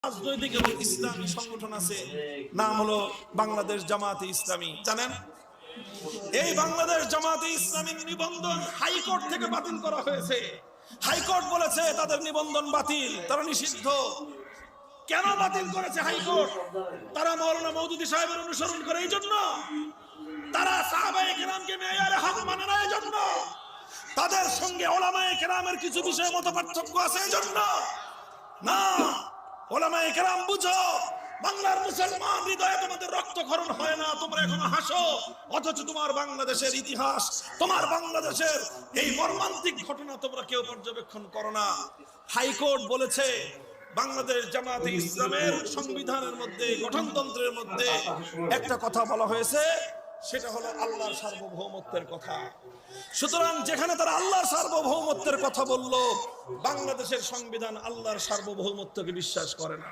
রাজনৈতিক এবং ইসলামী সংগঠন আছে, নাম হলো বাংলাদেশ জামাতে ইসলামী। জানেন, এই বাংলাদেশ জামাতে ইসলামীর নিবন্ধন হাইকোর্ট থেকে বাতিল করা হয়েছে। হাইকোর্ট বলেছে তাদের নিবন্ধন বাতিল, তারা নিষিদ্ধ। কেন বাতিল করেছে হাইকোর্ট? তারা মাওলানা মওদুদী সাহেবের অনুসরণ করে, এই জন্য। তারা সাহাবায়ে কেরামকে মেয়ারে হক মানে না, এই জন্য। তাদের সঙ্গে উলামায়ে কেরামের কিছু বিষয়ে মতপার্থক্য আছে, এই জন্য না। উলামায়ে কেরাম বুঝো, বাংলার মুসলমান হৃদয়ে তোমাদের রক্তক্ষরণ হয় না, তোমরা এখনো হাসো, অথচ তোমার বাংলাদেশের ইতিহাস, তোমার বাংলাদেশের এই মর্মান্তিক ঘটনা তোমরা কেউ পর্যবেক্ষণ করো না। হাইকোর্ট বলেছে বাংলাদেশ জামাতে ইসলামের সংবিধানের মধ্যে, গঠনতন্ত্রের মধ্যে একটা কথা বলা হয়েছে, সেটা হলো আল্লাহর সার্বভৌমত্বের কথা। সুতরাং যেখানে তারা আল্লাহর সার্বভৌমত্বের কথা বলল, বাংলাদেশের সংবিধান আল্লাহর সার্বভৌমত্বকে বিশ্বাস করে না।